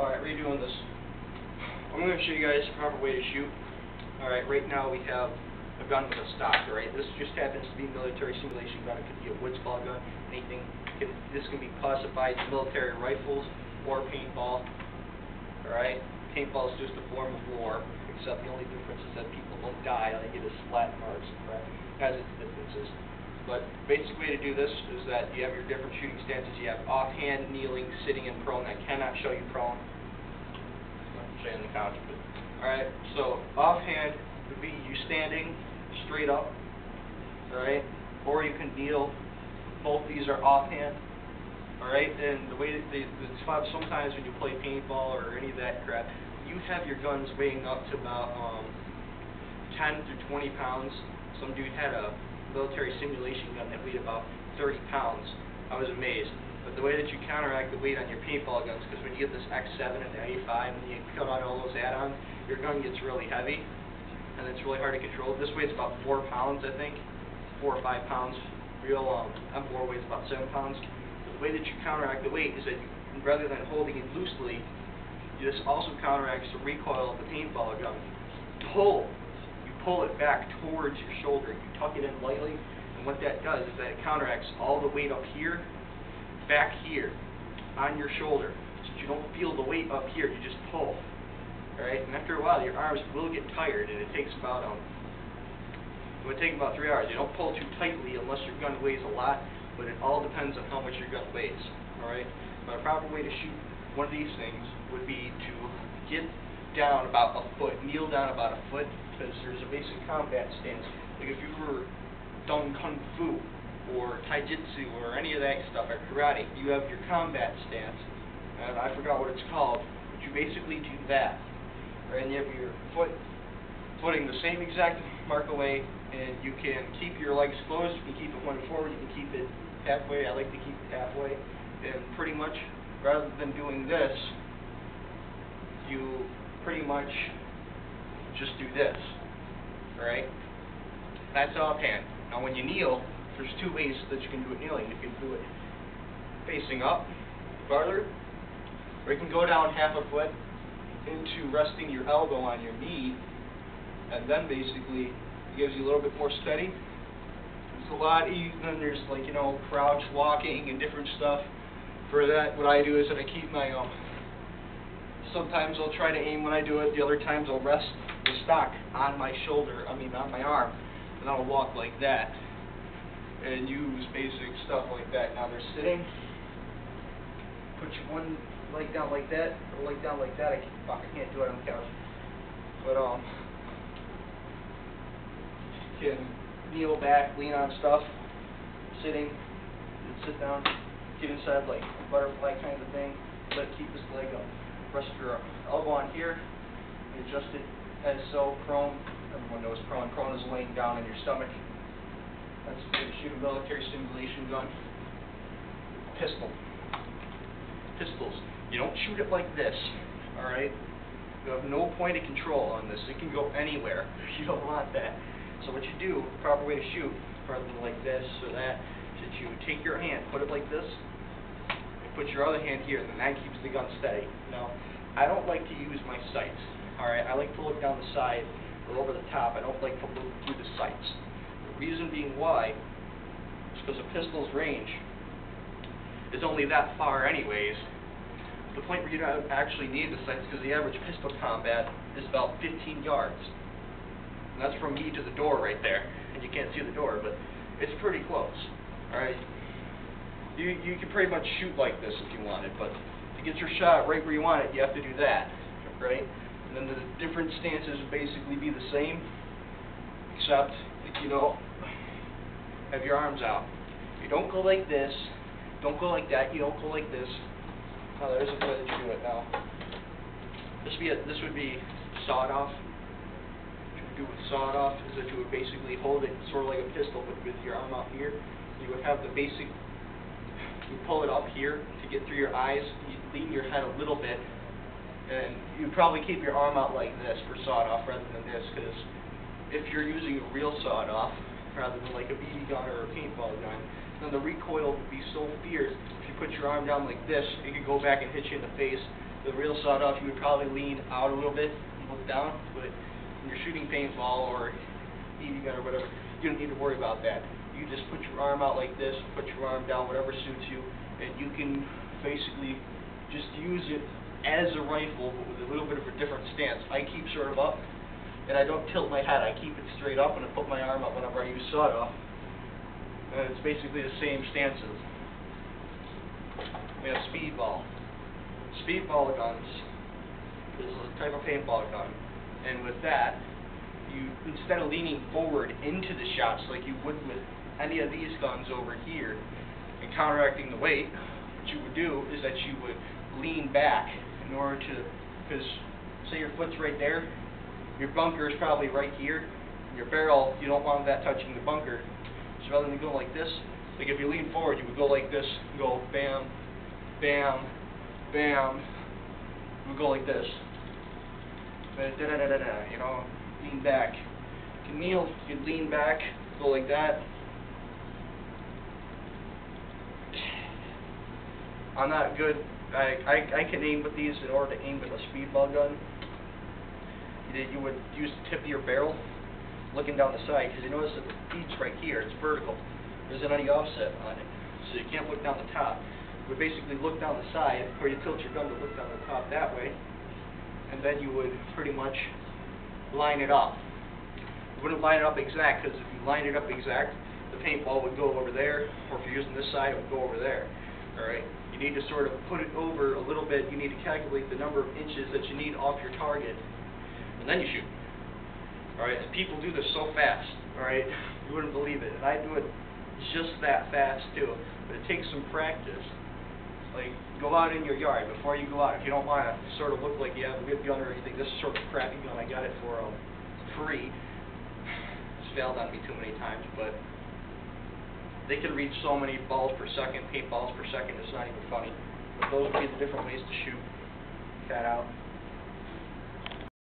Alright, redoing this. I'm going to show you guys the proper way to shoot. Alright, right now we have a gun with a stock, alright? This just happens to be a military simulation gun. It could be a wood-ball gun, anything. This can be classified as military rifles or paintball. Alright? Paintball is just a form of war, except the only difference is that people don't die, they get a splat marks, right? Has its differences. But basic way to do this is that you have your different shooting stances. You have offhand, kneeling, sitting, and prone. I cannot show you prone. I'll show you on the couch. Alright, so offhand would be you standing straight up, alright? Or you can kneel. Both these are offhand. Alright, and the way that sometimes when you play paintball or any of that crap, you have your guns weighing up to about 10 to 20 pounds. Some dude had a military simulation gun that weighed about 30 pounds. I was amazed. But the way that you counteract the weight on your paintball guns, because when you get this X7 and the A5 and you cut out all those add-ons, your gun gets really heavy, and it's really hard to control. This weighs about 4 pounds, I think, 4 or 5 pounds. Real M4 weighs about 7 pounds. The way that you counteract the weight is that rather than holding it loosely, this also counteracts the recoil of the paintball gun. You pull it back towards your shoulder. You tuck it in lightly, and what that does is that it counteracts all the weight up here, back here, on your shoulder. So you don't feel the weight up here, you just pull. Alright, and after a while your arms will get tired, and it takes about it would take about 3 hours. You don't pull too tightly unless your gun weighs a lot, but it all depends on how much your gun weighs. Alright? But a proper way to shoot one of these things would be to get down about a foot, kneel down about a foot, because there's a basic combat stance. Like if you were done Kung Fu or Taijutsu or any of that stuff, or karate, you have your combat stance, and I forgot what it's called, but you basically do that. Right? And you have your footing the same exact mark away, and you can keep your legs closed, you can keep it one forward, you can keep it halfway. I like to keep it halfway, and pretty much, rather than doing this, you pretty much just do this, alright? That's offhand. Now when you kneel, there's 2 ways that you can do it kneeling. You can do it facing up, farther, or you can go down half a foot into resting your elbow on your knee, and then basically it gives you a little bit more steady. It's a lot easier. Then there's like, you know, crouch walking and different stuff. For that, what I do is that I keep my sometimes I'll try to aim when I do it. The other times I'll rest the stock on my shoulder, on my arm, and I'll walk like that and use basic stuff like that. Now they're sitting. Put your one leg down like that, or leg down like that. I can't do it on the couch. But you can kneel back, lean on stuff, sitting, and sit down, get inside like a butterfly kind of thing. Let it keep this leg up. Rest your elbow on here, and adjust it as so. Prone. Everyone knows prone. Prone is laying down on your stomach. That's the way to shoot a military simulation gun. Pistol. Pistols. You don't shoot it like this, alright? You have no point of control on this. It can go anywhere. You don't want that. So what you do, the proper way to shoot, rather than like this or that, is that you take your hand, put it like this, put your other hand here, and then that keeps the gun steady. Now, I don't like to use my sights. Alright, I like to look down the side or over the top. I don't like to look through the sights. The reason being why is because a pistol's range is only that far anyways. The point where you don't actually need the sights, because the average pistol combat is about 15 yards. And that's from me to the door right there. And you can't see the door, but it's pretty close. Alright? You can pretty much shoot like this if you wanted, but to get your shot right where you want it, you have to do that, right? And then the different stances would basically be the same, except, you know, have your arms out. You don't go like this, don't go like that, you don't go like this. Oh, there's a way that you do it now. This would be sawed off. What you would do with sawed off is that you would basically hold it sort of like a pistol, but with your arm out here. You would have the basic. You pull it up here to get through your eyes. You lean your head a little bit, and you probably keep your arm out like this for sawed off rather than this, because if you're using a real sawed off rather than like a BB gun or a paintball gun, then the recoil would be so fierce. If you put your arm down like this, it could go back and hit you in the face, the real sawed-off, you would probably lean out a little bit and look down, but when you're shooting paintball or BB gun or whatever, you don't need to worry about that. You just put your arm out like this, put your arm down, whatever suits you, and you can basically just use it as a rifle, but with a little bit of a different stance. I keep sort of up, and I don't tilt my head. I keep it straight up, and I put my arm up whenever I use sawed-off. And it's basically the same stances. We have speedball. Speedball guns is a type of paintball gun, and with that, you, instead of leaning forward into the shots like you would with any of these guns over here and counteracting the weight, what you would do is that you would lean back in order to, because say your foot's right there, your bunker is probably right here, your barrel, you don't want that touching the bunker, so rather than go like this, like if you lean forward, you would go like this, go bam, bam, bam, you would go like this, you know, lean back. You can kneel, you can lean back, go like that. I'm not good. I can aim with these in order to aim with a speedball gun. You would use the tip of your barrel looking down the side, because you notice that the feet's right here, it's vertical. There isn't any offset on it, so you can't look down the top. You would basically look down the side, or you tilt your gun to look down the top that way, and then you would pretty much line it up. You wouldn't line it up exact, because if you line it up exact, the paintball would go over there, or if you're using this side, it would go over there. Alright? You need to sort of put it over a little bit. You need to calculate the number of inches that you need off your target, and then you shoot. Alright? People do this so fast. Alright? You wouldn't believe it. And I do it just that fast too. But it takes some practice. Like, go out in your yard before you go out. If you don't want to sort of look like you have a good gun or anything, this is sort of a crappy gun. I got it for free. It's failed on me too many times, but they can reach so many balls per second, paintballs per second, it's not even funny. But those would be the different ways to shoot. Cat out.